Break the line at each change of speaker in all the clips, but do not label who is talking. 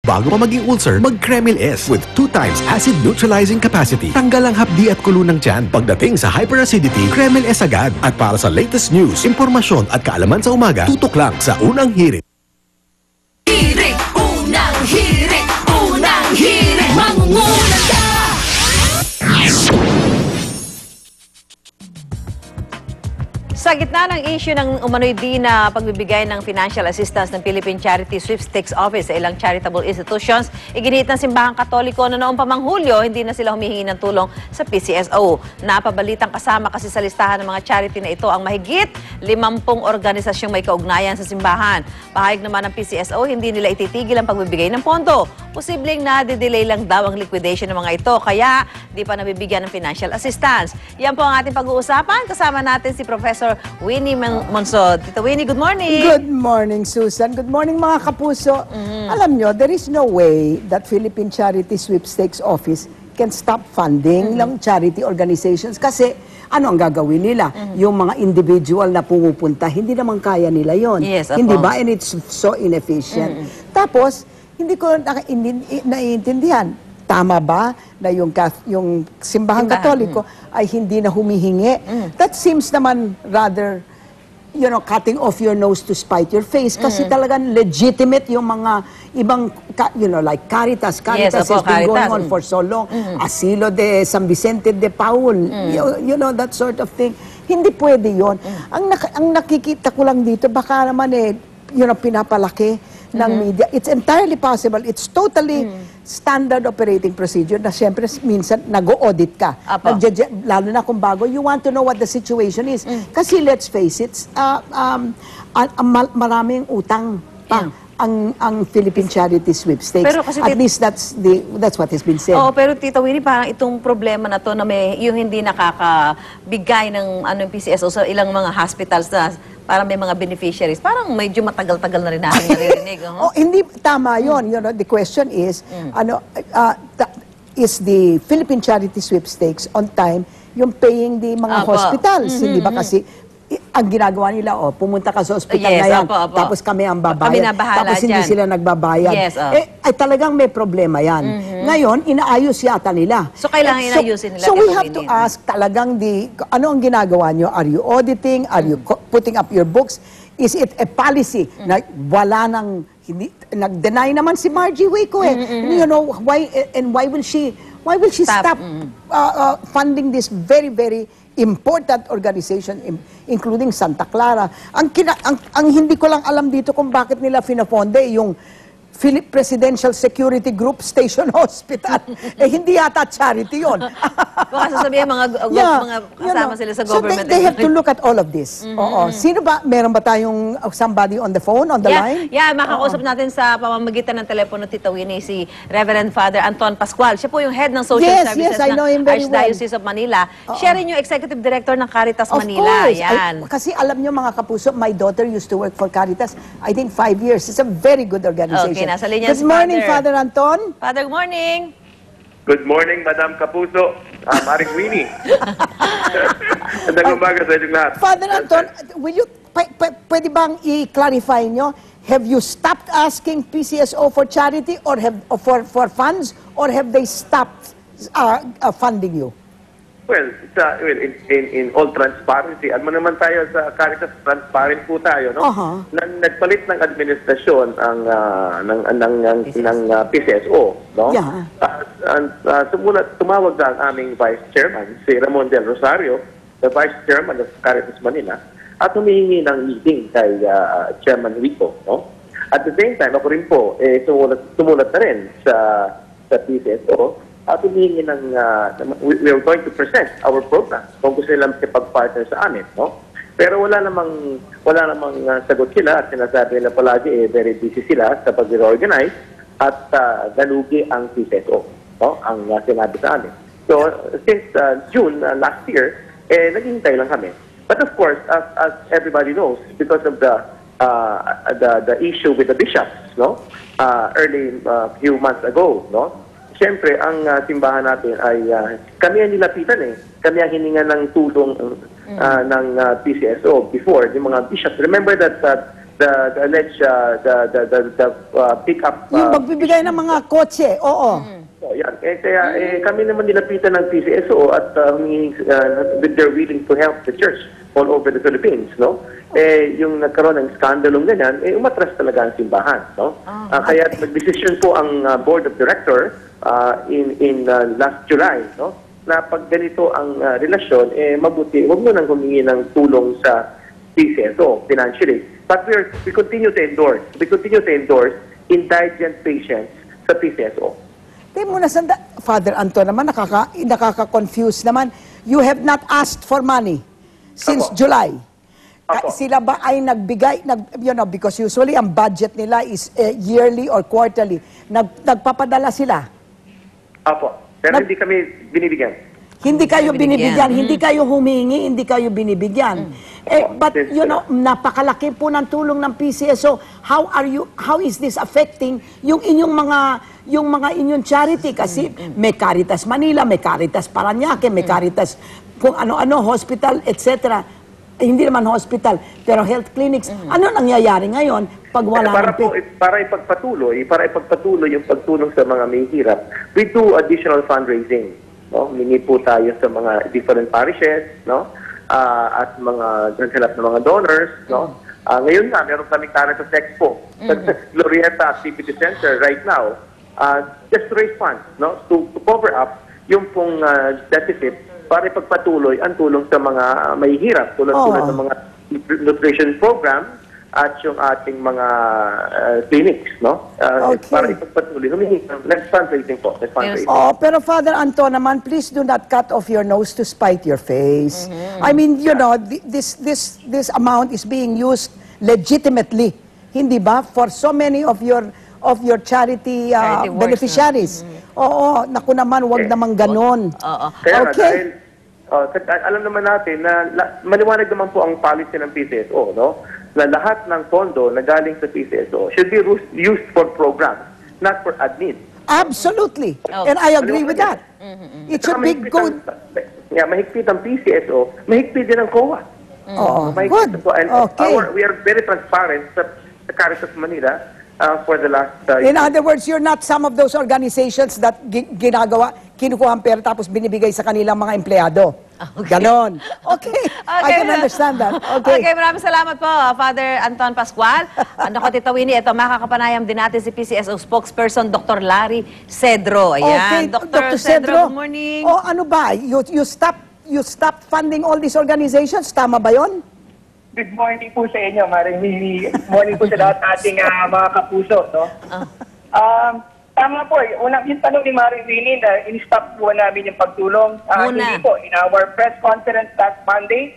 Bago ka maging ulcer, mag-Kremil S with 2 times acid neutralizing capacity. Tanggal ang hapdi at kulo ng tiyan. Pagdating sa hyperacidity, Kremil S agad. At para sa latest news, impormasyon at kaalaman sa umaga, tutok lang sa Unang Hirit.
Hirit! Unang hirit! Unang hirit! Mangunguna ka!
Sa gitna ng issue ng umano'y di na pagbibigay ng financial assistance ng Philippine Charity Sweepstakes Office sa ilang charitable institutions, iginiit ng Simbahang Katoliko na noong pamang Hulyo, hindi na sila humihingi ng tulong sa PCSO. Napabalitang kasama kasi sa listahan ng mga charity na ito ang mahigit 50 organisasyong may kaugnayan sa simbahan. Pahayag naman ng PCSO, hindi nila ititigil ang pagbibigay ng pondo. Posibleng nade-delay lang daw ang liquidation ng mga ito, kaya di pa nabibigyan ng financial assistance. Yan po ang ating pag-uusapan. Kasama natin si Professor Winnie Monsod. Tita Winnie, good morning.
Good morning, Susan. Good morning, mga kapuso. Alam nyo, there is no way that Philippine Charity Sweepstakes Office can stop funding ng charity organizations kasi ano ang gagawin nila? Yung mga individual na pumupunta, hindi naman kaya nila yon.
Yes,
hindi ba? And it's so inefficient. Tapos, hindi ko naiintindihan. Tama ba na yung Simbahang Katoliko ay hindi na humihingi? That seems naman rather, you know, cutting off your nose to spite your face kasi talagang legitimate yung mga ibang, you know, like Caritas. Caritas has been going on for so long. Asilo de San Vicente de Paul. You know, that sort of thing. Hindi pwede yon. Ang nakikita ko lang dito, baka naman you know, pinapalaki ng media. It's entirely possible. It's totally standard operating procedure na siyempre minsan nag-audit ka. Lalo na kung bago, you want to know what the situation is. Kasi let's face it, maraming utang pa ang Philippine Charity Sweepstakes.
Pero kasi
at least that's what has been said.
Oo, pero Tita Winnie, parang itong problema na to na yung hindi nakakabigay ng yung PCSO sa ilang mga hospitals na parang may mga beneficiaries. Parang medyo matagal-tagal na rin natin naririnig.
Hindi tama yun. You know, the question is, is the Philippine Charity Sweepstakes on time yung paying the mga hospitals? Hindi ba kasi ang ginagawa nila, pumunta ka sa ospital na yan, tapos kami ang babayad. Tapos hindi sila nagbabayad. Ay talagang may problema yan. Ngayon, inaayos yata nila.
So, kailangan inaayusin nila.
So, we have to ask talagang ano ang ginagawa nyo? Are you auditing? Are you putting up your books? Is it a policy na wala nang, nag-deny naman si Margie Waco You know, why will she stop funding this very, very important organization, including Santa Clara. Ang hindi ko lang alam dito kung bakit nila finafonde yung Philip Presidential Security Group Station Hospital. Hindi yata charity yun.
Baka sasabihin mga kasama sila sa government.
So they have to look at all of this. Sino ba? Meron ba tayong somebody on the phone, on the line?
Yeah, makakausap natin sa pamamagitan ng telepono, Tita Winnie, si Reverend Father Anton Pascual. Siya po yung head ng social services ng Archdiocese of Manila. Siya rin yung executive director ng Caritas Manila.
Of course. Kasi alam nyo mga kapuso, my daughter used to work for Caritas, I think 5 years. It's a very good organization.
Nasa linya
Good morning, Father Anton.
Father, good morning.
Good morning, Madam Kapuso. Maring Winnie. Magandang umaga sa inyong lahat.
Father Anton, will you, pwede bang i-clarify nyo, have you stopped asking PCSO for charity or for funds, or have they stopped funding you?
Well, in all transparency, ano naman tayo sa Caritas, transparent po tayo, no? Nagpalit ng administrasyon ng PCSO, no?
Yeah.
Tumawag ang aming Vice Chairman, si Ramon Del Rosario, the Vice Chairman of Caritas Manila, at humihingi ng meeting kay Chairman Rico, no? At the same time, ako rin po, tumulat na rin sa PCSO, at humihingi ng, we are going to present our program kung gusto nilang makipag-partner sa amin, no? Pero wala namang sagot sila at sinasabi nila palagi very busy sila sa pag-reorganize at galugi ang PCSO, no? Ang sinabi sa amin. So, since June last year, naghihintay lang kami. But of course, as everybody knows, because of the issue with the bishops, no? Early few months ago, no? Siyempre, ang simbahan natin ay kami ang nilapitan Kami ang hininga ng tulong ng PCSO before, yung mga bishops. Remember that the alleged pick-up.
Yung magbibigay ng mga kotse, oo.
So, yan. Kaya kami naman nilapitan ng PCSO at they're willing to help the church all over the Philippines, no? Yung nagkaroon ng skandalong ganyan, umatras talaga ang simbahan, no? Kaya nag-decision po ang board of director in last July, no? Na pag ganito ang relasyon, mabuti, huwag mo nang humingi ng tulong sa PCSO financially. But we continue to endorse. We continue to endorse indigent patients sa PCSO.
Muna Father Anton naman, nakaka-confuse naman. You have not asked for money since
Apo.
July.
Apo.
Sila ba ay nagbigay, because usually ang budget nila is yearly or quarterly. Nagpapadala sila.
Apo. Pero hindi kami binibigyan.
Hindi kayo binibigyan,
Binibigyan.
hindi kayo humingi, hindi kayo binibigyan. But napakalaki po ng tulong ng PCSO. How is this affecting yung inyong charity? Kasi may Caritas Manila, may Caritas Parañaque, may Caritas kung ano-ano, hospital, etc. Hindi naman hospital, pero health clinics. Ano nangyayari ngayon pag wala
para ipagpatuloy yung pagtulong sa mga may hirap, we do additional fundraising. No, mingi po tayo sa mga different parishes, no? At mga naghanap ng mga donors, no? Ngayon na meron kaming Caritas Expo sa Glorieta Activity Center right now. Just to raise funds, no? To cover up yung pong deficit para ipagpatuloy ang tulong sa mga mahihirap tulad ng mga nutrition program at yung ating mga clinics, no? Para ipagpatuloy. Let's fundraising po. Let's fundraising.
Pero Father Anton naman, please do not cut off your nose to spite your face. I mean, this amount is being used legitimately, hindi ba? For so many of your charity
Charity works,
beneficiaries. Oo, naku naman, wag naman ganon.
Kaya
Okay.
alam naman natin na maliwanag naman po ang policy ng PCSO, no? Na lahat ng pondo na galing sa PCSO should be used for programs, not for admin.
Absolutely. And I agree with that. It should be good.
Mahigpit ang PCSO, mahigpit din ang COA.
Oo,
Mahigpit
good.
po. And
Okay.
we are very transparent sa Caritas Manila for the last
In other words, you're not some of those organizations that kinukuha ang pera tapos binibigay sa kanilang mga empleyado.
Okay.
Ganon. Okay. I can understand that. Okay.
Okay, maraming salamat po, Father Anton Pascual. Ako, Tita Winnie, ito, makakapanayam din natin si PCSO spokesperson, Dr. Larry Cedro. Ayan,
Okay,
Dr. Cedro, good morning.
Ano ba? You stop funding all these organizations? Tama ba yon?
Good morning po sa inyo, Maring Mimi. Good morning po sa lahat ating mga kapuso. No? Tama po. Yung tanong ni Maring Mimi na in-stop po namin yung pagtulong. Hindi po. In our press conference last Monday,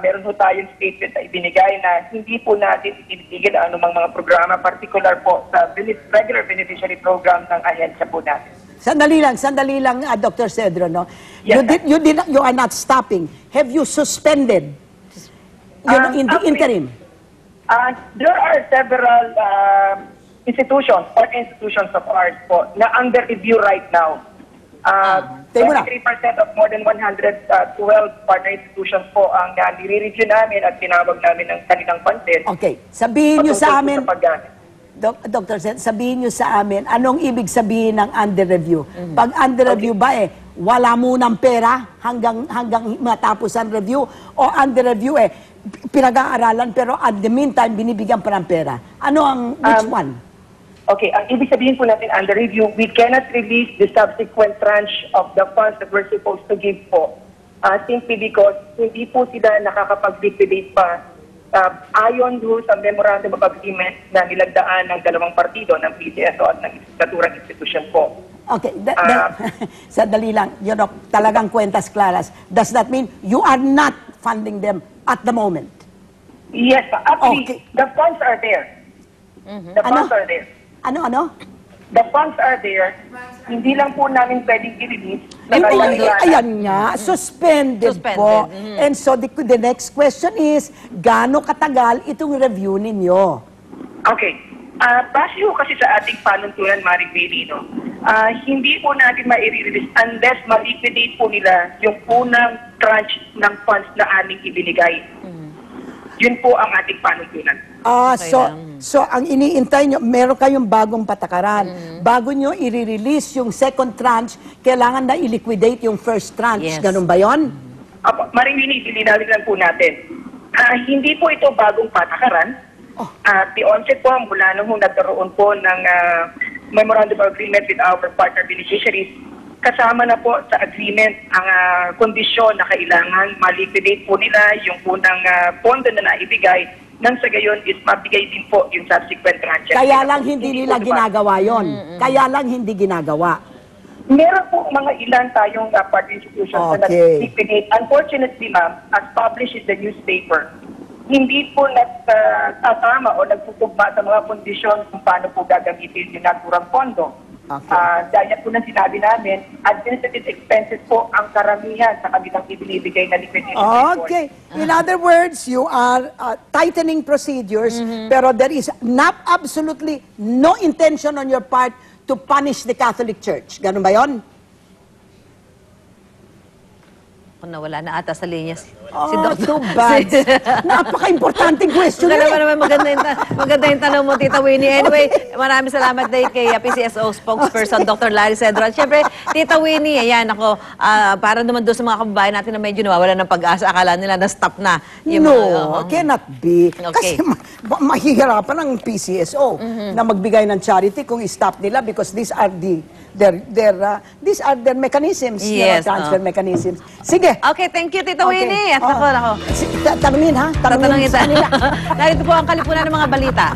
meron po tayong statement na ibinigay na hindi po natin itinigil anumang mga programa, particular po sa regular beneficiary program ng ahensya po natin.
Sandali lang, Dr. Cedro, no?
Yes,
You are not stopping. Have you suspended in the interim?
There are several institutions of ours po na under review right now. 23% of more than 112 partner institutions po ang nire-review namin at tinawag namin ng kanilang pansin.
Okay, sabihin niyo sa amin,
paggamit.
Dr. Cedro, sabihin niyo sa amin, anong ibig sabihin ng under review? Pag under review ba wala munang pera hanggang matapos ang review, o under review pinag-aaralan pero at the meantime binibigyan pa ng pera? Ano which one?
Okay, ang ibig sabihin po natin under review, we cannot release the subsequent tranche of the funds that we're supposed to give po. Simply because hindi po sila nakakapag-liquidate pa ayon do sa memorandum of agreement na nilagdaan ng dalawang partido, ng PCSO at ng naturang institution po.
Okay, sandali lang, talagang kwentas claras. Does that mean you are not funding them at the moment?
Yes, actually,
Okay.
the funds are there. The funds are there.
Ano?
The funds are there. Hindi lang po namin pwedeng i-release.
Ayan nga, suspended po. And so the next question is, gaano katagal itong review ninyo?
Okay. Base po kasi sa ating panuntunan, Maring Bailey, no? Hindi po natin ma-release unless ma-liquidate po nila yung unang tranche ng funds na aming ibinigay. Yun po ang ating panuntunan.
Okay lang.
So ang iniintay nyo, meron kayong bagong patakaran. Bago nyo i-release yung second tranche, kailangan na i-liquidate yung first tranche.
Yes.
Ganun ba yon?
Apo, Maringini, linawin lang po natin. Hindi po ito bagong patakaran. The onset po mula nung nagkaroon po ng Memorandum of Agreement with our partner beneficiaries, kasama na po sa agreement ang kondisyon na kailangan ma-liquidate po nila yung unang pondo na naibigay nang sa gayon is mabigay din po yung subsequent tranches.
Kaya lang hindi nila ginagawa yon. Kaya lang hindi ginagawa.
Meron po mga ilan tayong partner institutions na
Okay.
nag-liquidate. Unfortunately, ma'am, as published in the newspaper, hindi po nagtatama o nagtutugma sa mga kondisyon kung paano po gagamitin yung naturang pondo.
Okay.
Dahil po na sinabi namin, administrative expenses po ang karamihan sa kanilang ibinibigay na liquidation report.
Okay. In other words, you are tightening procedures, pero there is not absolutely no intention on your part to punish the Catholic Church. Ganun ba yon?
Kung nawala na ata sa linya si
Oh,
Dr.
too bad. Napaka-importanting question
Maganda
na
naman, maganda yung tanong mo, Tita Winnie. Anyway, maraming salamat din kay PCSO spokesperson, Dr. Larry Cedro. At syempre, Tita Winnie, ayan, ako, para naman doon sa mga kababayan natin na medyo nawala ng pag-asa, akala nila na-stop na. Yung
No, cannot be.
Okay.
Kasi mahihirapan ang PCSO na magbigay ng charity kung i-stop nila because these are their mechanisms,
Yes,
transfer mechanisms. Sige.
Okay, thank you, Tita
Okay.
Winnie. At ako.
Tanungin ha?
Tatanungin
sa kanila.
Narito po ang kalipunan ng mga balita.